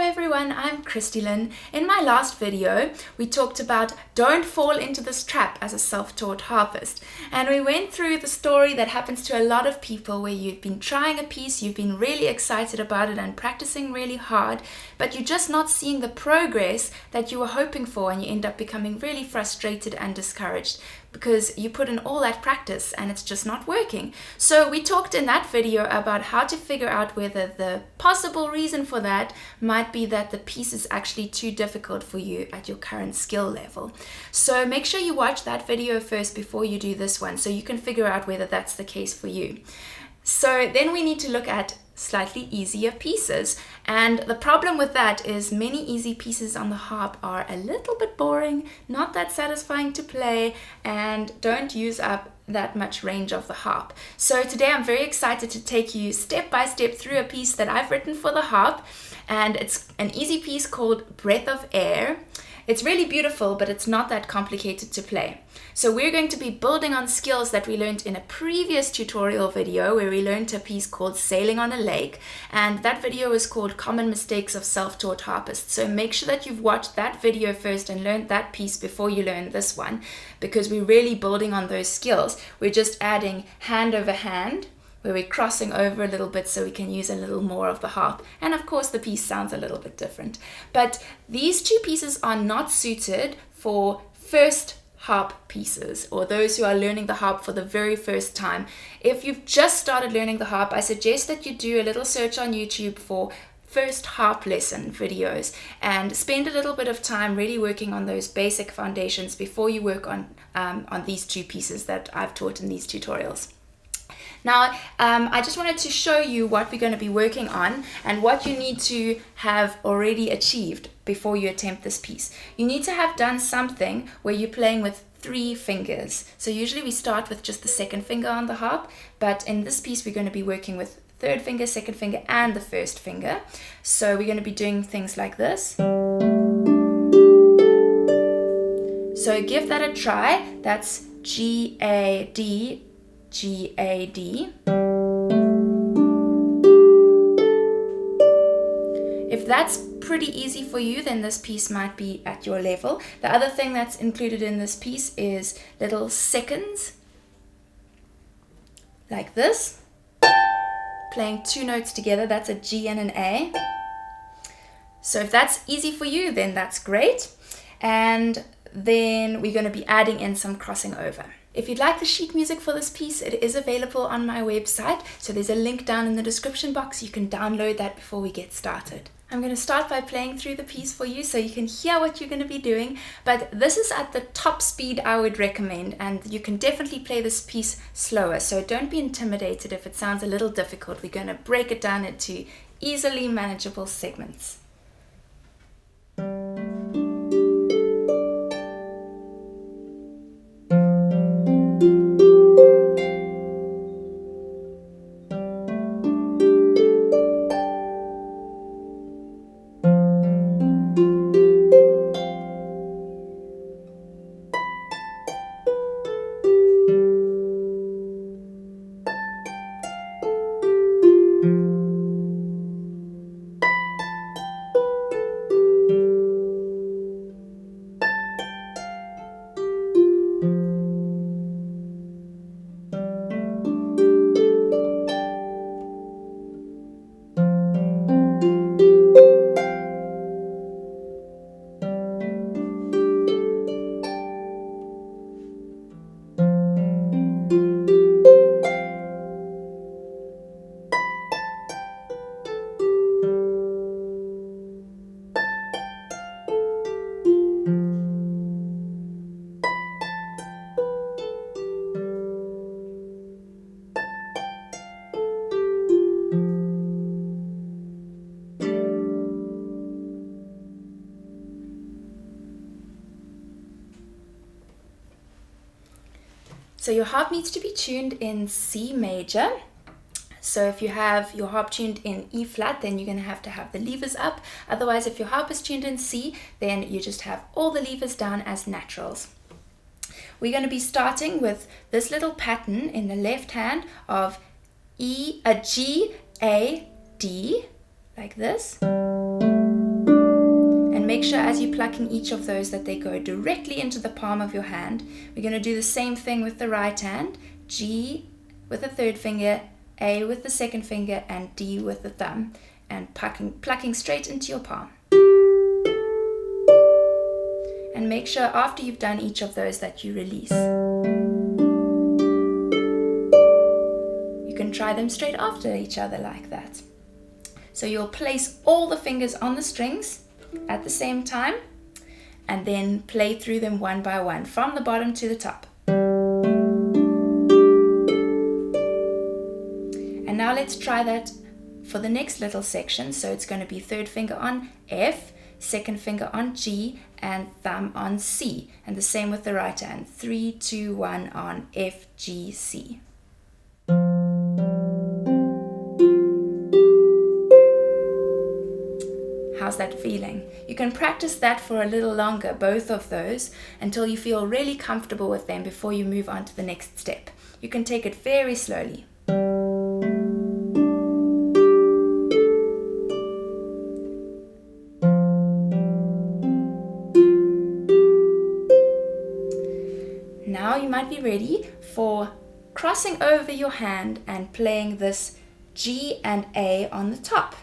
everyone, I'm Christy-lyn. In my last video, we talked about don't fall into this trap as a self-taught harpist. And we went through the story that happens to a lot of people where you've been trying a piece, you've been really excited about it and practicing really hard, but you're just not seeing the progress that you were hoping for, and you end up becoming really frustrated and discouraged because you put in all that practice and it's just not working. So we talked in that video about how to figure out whether the possible reason for that might be that the piece is actually too difficult for you at your current skill level. So make sure you watch that video first before you do this one so you can figure out whether that's the case for you. So then we need to look at slightly easier pieces, and the problem with that is many easy pieces on the harp are a little bit boring, not that satisfying to play, and don't use up that much range of the harp. So today I'm very excited to take you step by step through a piece that I've written for the harp, and it's an easy piece called Breath of Air. It's really beautiful, but it's not that complicated to play. So we're going to be building on skills that we learned in a previous tutorial video where we learned a piece called Sailing on a Lake, and that video is called Common Mistakes of Self-Taught Harpists. So make sure that you've watched that video first and learned that piece before you learn this one, because we're really building on those skills. We're just adding hand over hand, where we're crossing over a little bit so we can use a little more of the harp. And of course the piece sounds a little bit different. But these two pieces are not suited for first harp pieces or those who are learning the harp for the very first time. If you've just started learning the harp, I suggest that you do a little search on YouTube for first harp lesson videos and spend a little bit of time really working on those basic foundations before you work on these two pieces that I've taught in these tutorials. Now, I just wanted to show you what we're going to be working on and what you need to have already achieved before you attempt this piece. You need to have done something where you're playing with 3 fingers. So usually we start with just the second finger on the harp, but in this piece we're going to be working with third finger, second finger, and the first finger. So we're going to be doing things like this. So give that a try. That's G, A, D, G, A, D. If that's pretty easy for you, then this piece might be at your level. The other thing that's included in this piece is little seconds, like this. Playing 2 notes together, that's a G and an A. So if that's easy for you, then that's great. And then we're going to be adding in some crossing over. If you'd like the sheet music for this piece, it is available on my website, so there's a link down in the description box. You can download that before we get started. I'm going to start by playing through the piece for you so you can hear what you're going to be doing, but this is at the top speed I would recommend, and you can definitely play this piece slower, so don't be intimidated if it sounds a little difficult. We're going to break it down into easily manageable segments. So your harp needs to be tuned in C major. So if you have your harp tuned in E flat, then you're going to have the levers up. Otherwise, if your harp is tuned in C, then you just have all the levers down as naturals. We're going to be starting with this little pattern in the left hand of G, A, D, like this. make sure as you're plucking each of those that they go directly into the palm of your hand. We're going to do the same thing with the right hand. G with the third finger, A with the second finger, and D with the thumb, and plucking straight into your palm. And make sure after you've done each of those that you release. You can try them straight after each other like that. So you'll place all the fingers on the strings at the same time and then play through them one by one from the bottom to the top. And now let's try that for the next little section. So it's going to be third finger on F, second finger on G, and thumb on C. And the same with the right hand. 3, 2, 1 on F, G, C. How's that feeling? You can practice that for a little longer, both of those, until you feel really comfortable with them before you move on to the next step. You can take it very slowly. Now you might be ready for crossing over your hand and playing this G and A on the top.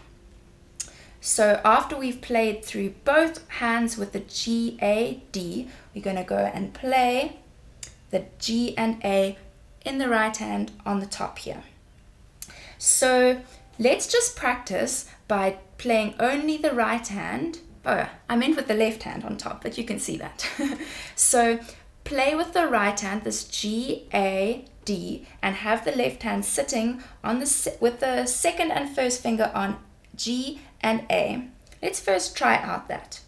So after we've played through both hands with the G, A, D, we're going to go and play the G and A in the right hand on the top here. So let's just practice by playing only the right hand. Oh, I meant with the left hand on top, but you can see that. So play with the right hand, this G, A, D, and have the left hand sitting on with the second and first finger on G and A. Let's first try out that.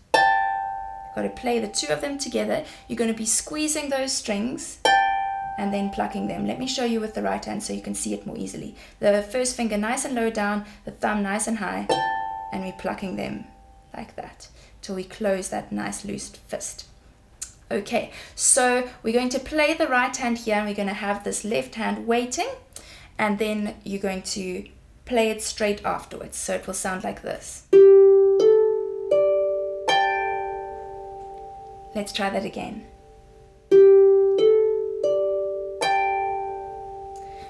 Got to play the two of them together. You're going to be squeezing those strings and then plucking them. Let me show you with the right hand so you can see it more easily. The first finger nice and low down, the thumb nice and high, and we're plucking them like that till we close that nice loose fist. Okay, so we're going to play the right hand here, and we're going to have this left hand waiting, and then you're going to play it straight afterwards. So it will sound like this. Let's try that again.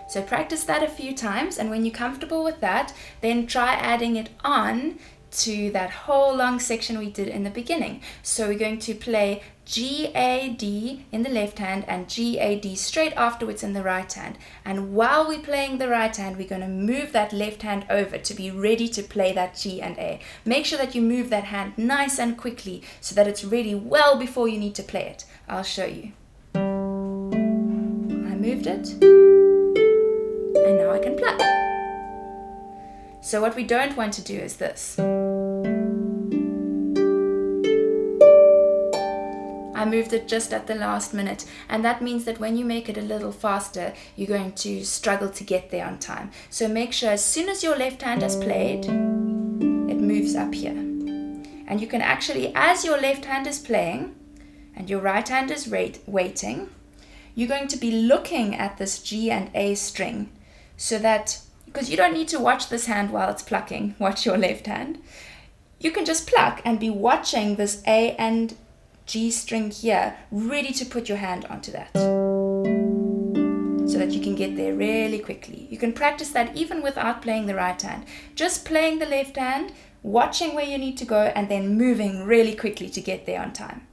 So practice that a few times, and when you're comfortable with that, then try adding it on to that whole long section we did in the beginning. So we're going to play G, A, D in the left hand and G, A, D straight afterwards in the right hand. And while we're playing the right hand, we're going to move that left hand over to be ready to play that G and A. Make sure that you move that hand nice and quickly so that it's ready well before you need to play it. I'll show you. I moved it, and now I can pluck. So what we don't want to do is this. I moved it just at the last minute, and that means that when you make it a little faster, you're going to struggle to get there on time. So make sure as soon as your left hand has played, it moves up here. And you can actually, as your left hand is playing and your right hand is waiting, you're going to be looking at this G and A string, so that, because you don't need to watch this hand while it's plucking, watch your left hand. You can just pluck and be watching this A and G string here, ready to put your hand onto that, so that you can get there really quickly. You can practice that even without playing the right hand. Just playing the left hand, watching where you need to go, and then moving really quickly to get there on time.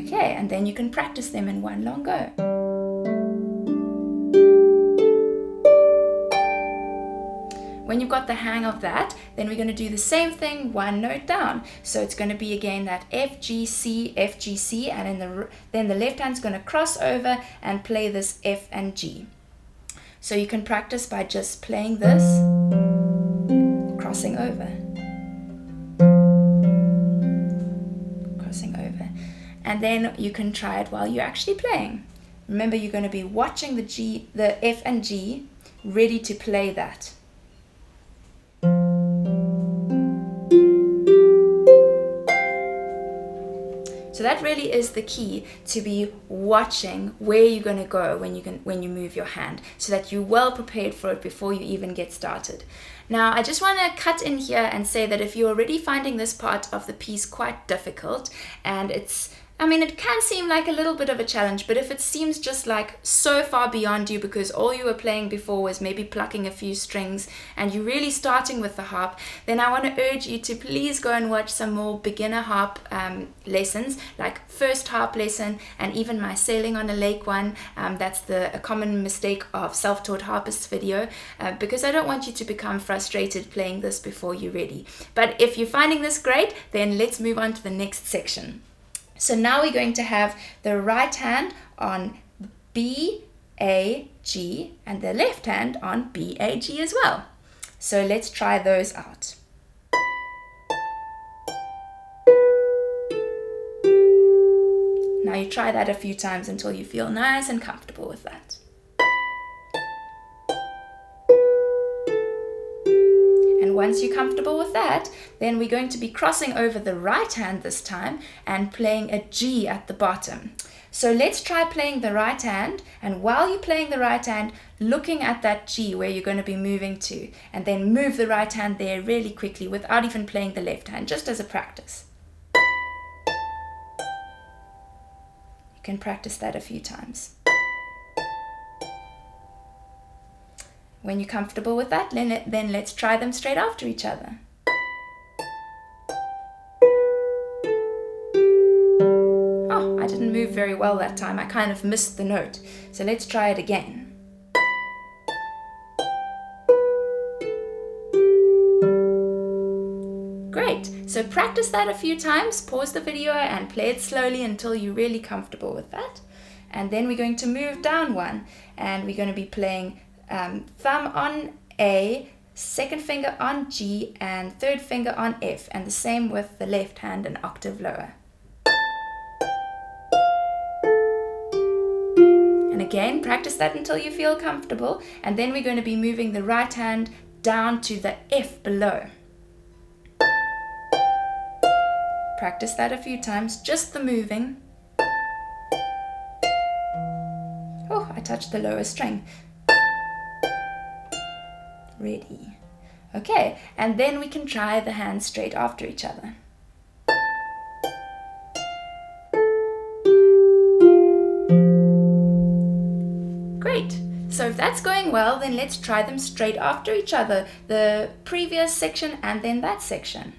Okay, and then you can practice them in one long go. When you've got the hang of that, then we're going to do the same thing one note down. So it's going to be again that F, G, C, and then the left hand's going to cross over and play this F and G. So you can practice by just playing this, crossing over, crossing over. And then you can try it while you're actually playing. Remember, you're going to be watching the F and G, ready to play that. So that really is the key, to be watching where you're going to go when you move your hand, so that you're well prepared for it before you even get started. Now, I just want to cut in here and say that if you're already finding this part of the piece quite difficult, and it can seem like a little bit of a challenge, but if it seems just like so far beyond you because all you were playing before was maybe plucking a few strings and you're really starting with the harp, then I want to urge you to please go and watch some more beginner harp lessons, like first harp lesson and even my sailing on a lake one. That's a common mistake of self-taught harpists video, because I don't want you to become frustrated playing this before you're ready. But if you're finding this great, then let's move on to the next section. So now we're going to have the right hand on B, A, G, and the left hand on B, A, G as well. So let's try those out. Now you try that a few times until you feel nice and comfortable with that. And once you're comfortable with that, then we're going to be crossing over the right hand this time and playing a G at the bottom. So let's try playing the right hand, and while you're playing the right hand, looking at that G where you're going to be moving to, and then move the right hand there really quickly without even playing the left hand, just as a practice. You can practice that a few times. When you're comfortable with that, then let's try them straight after each other. Oh, I didn't move very well that time. I kind of missed the note. So let's try it again. Great. So practice that a few times. Pause the video and play it slowly until you're really comfortable with that. And then we're going to move down one, and we're going to be playing thumb on A, second finger on G, and third finger on F, and the same with the left hand an octave lower. And again, practice that until you feel comfortable, and then we're going to be moving the right hand down to the F below. Practice that a few times, just the moving. Oh, I touched the lower string. Ready. Okay, and then we can try the hands straight after each other. Great. So if that's going well, then let's try them straight after each other, the previous section and then that section.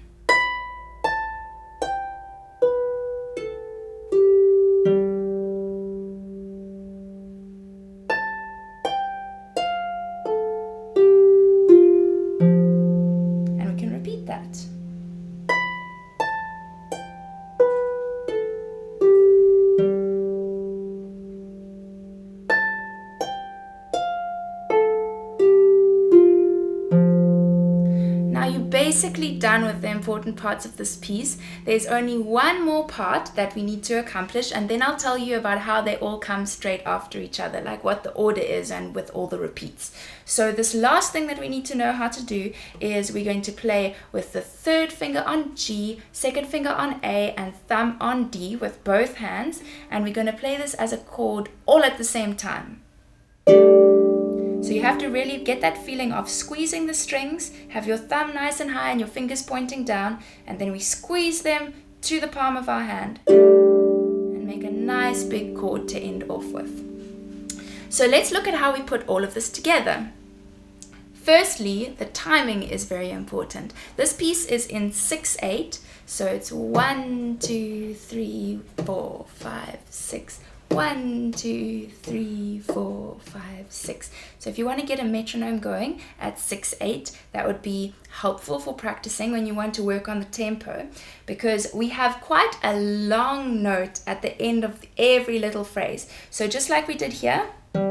Basically done with the important parts of this piece. There's only one more part that we need to accomplish, and then I'll tell you about how they all come straight after each other, like what the order is and with all the repeats. So this last thing that we need to know how to do is we're going to play with the third finger on G, second finger on A, and thumb on D with both hands, and we're going to play this as a chord all at the same time. So you have to really get that feeling of squeezing the strings, have your thumb nice and high and your fingers pointing down, and then we squeeze them to the palm of our hand and make a nice big chord to end off with. So let's look at how we put all of this together. Firstly, the timing is very important. This piece is in 6/8, so it's 1, 2, 3, 4, 5, 6. 1, 2, 3, 4, 5, 6. So if you want to get a metronome going at 6/8, that would be helpful for practicing when you want to work on the tempo, because we have quite a long note at the end of every little phrase. So just like we did here, 3,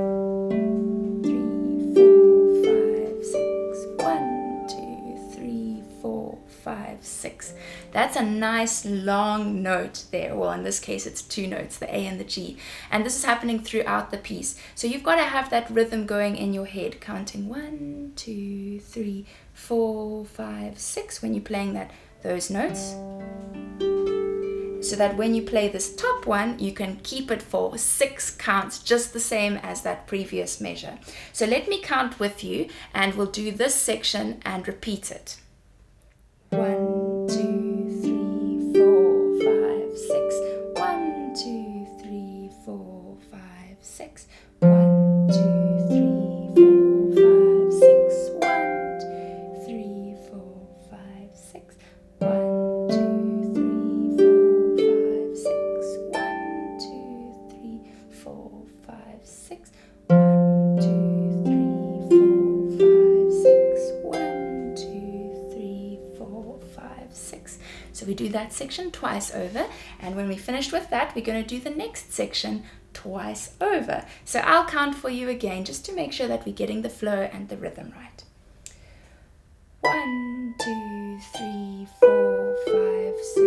4, 5, 6, 1, 2, 3, 4, 5, 6. That's a nice long note there. Well, in this case, it's two notes, the A and the G. And this is happening throughout the piece. So you've got to have that rhythm going in your head, counting 1, 2, 3, 4, 5, 6 when you're playing those notes. so that when you play this top one, you can keep it for 6 counts, just the same as that previous measure. So let me count with you, and we'll do this section and repeat it. 1, 2, 3, 4, 5, 6. 1, 2, 3, 4, 5, 6. 1, 2, 3, 4, 5, 6. 1, 2, 3, 4, 5, 6. 1, 2, 3, 4, 5, 6. 1, 2, 3, 4, 5, 6. 1, 2, 3, 4, 5, 6. 1, 2, 3, 4, 5, 6. So we do that section twice over, and when we finished with that, we're going to do the next section twice over. So I'll count for you again, just to make sure that we're getting the flow and the rhythm right. 1, 2, 3, 4, 5, 6.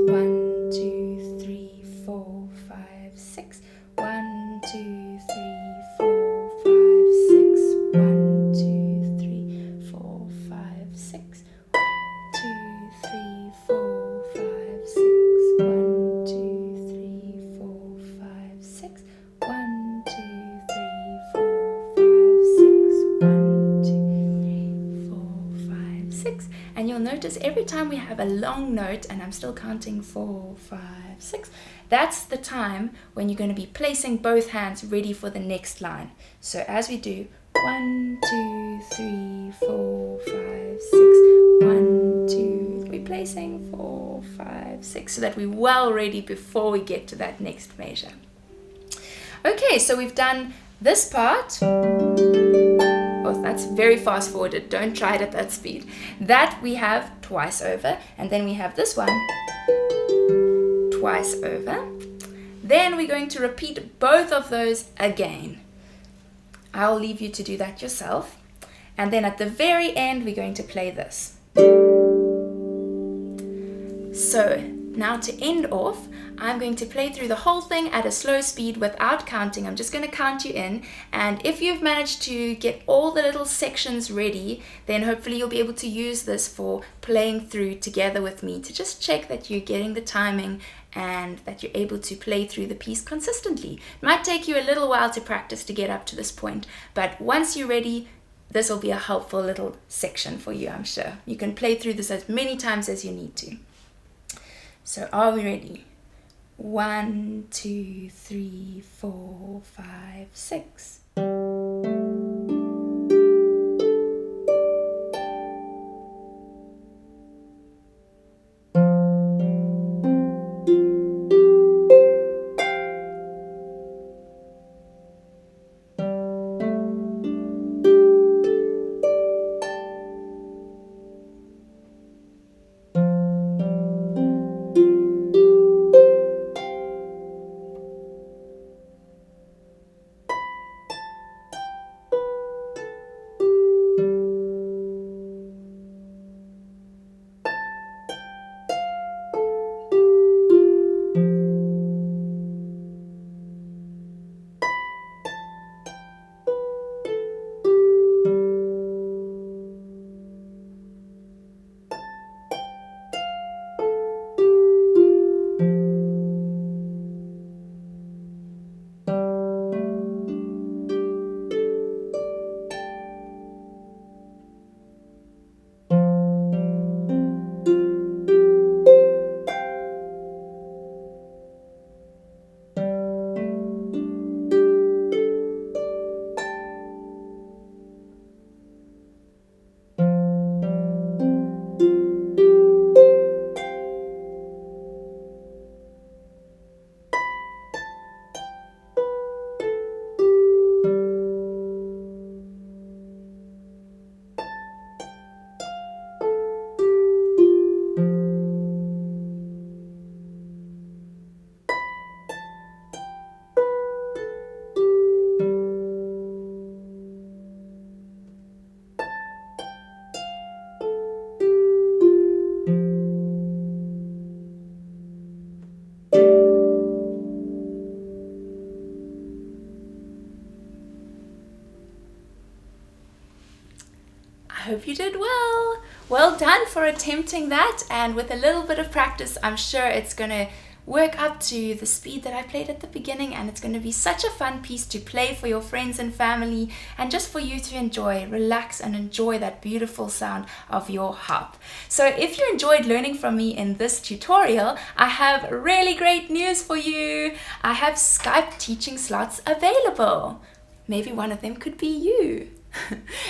1, 2, 3, 4, 5, 6. 1, 2, 3, 4, 5, 6. 1, 2, 3, 4, 5, 6. 2, 3, 4, 5, 6. 1, 2, 3, 4, 5, 6. 1, 2, 3, 4, 5, 6. 1, 2, 3, 4, 5, 6. And you'll notice every time we have a long note, and I'm still counting 4, 5, 6, that's the time when you're going to be placing both hands ready for the next line. So as we do 1, 2, 3, 4, 5, 6, 1, 2, we're placing 4, 5, 6, so that we're well ready before we get to that next measure. Okay, so we've done this part. Oh, that's very fast forwarded. Don't try it at that speed. That we have twice over, and then we have this one twice over. Then we're going to repeat both of those again. I'll leave you to do that yourself. And then at the very end, we're going to play this. So now to end off, I'm going to play through the whole thing at a slow speed without counting. I'm just going to count you in, and if you've managed to get all the little sections ready, then hopefully you'll be able to use this for playing through together with me to just check that you're getting the timing and that you're able to play through the piece consistently. It might take you a little while to practice to get up to this point, but once you're ready, this will be a helpful little section for you, I'm sure. You can play through this as many times as you need to. So are we ready? 1, 2, 3, 4, 5, 6. I hope you did well. Well done for attempting that, and with a little bit of practice, I'm sure it's going to work up to the speed that I played at the beginning, and it's going to be such a fun piece to play for your friends and family, and just for you to enjoy, relax and enjoy that beautiful sound of your harp. So if you enjoyed learning from me in this tutorial, I have really great news for you. I have Skype teaching slots available. Maybe one of them could be you.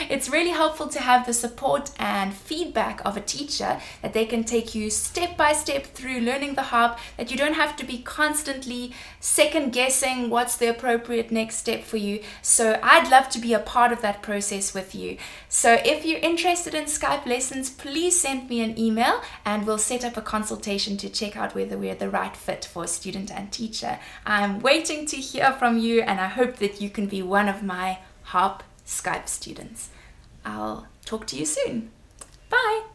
It's really helpful to have the support and feedback of a teacher, that they can take you step by step through learning the harp, that you don't have to be constantly second guessing what's the appropriate next step for you. So I'd love to be a part of that process with you. So if you're interested in Skype lessons, please send me an email and we'll set up a consultation to check out whether we're the right fit for student and teacher. I'm waiting to hear from you, and I hope that you can be one of my harp Skype students. I'll talk to you soon. Bye!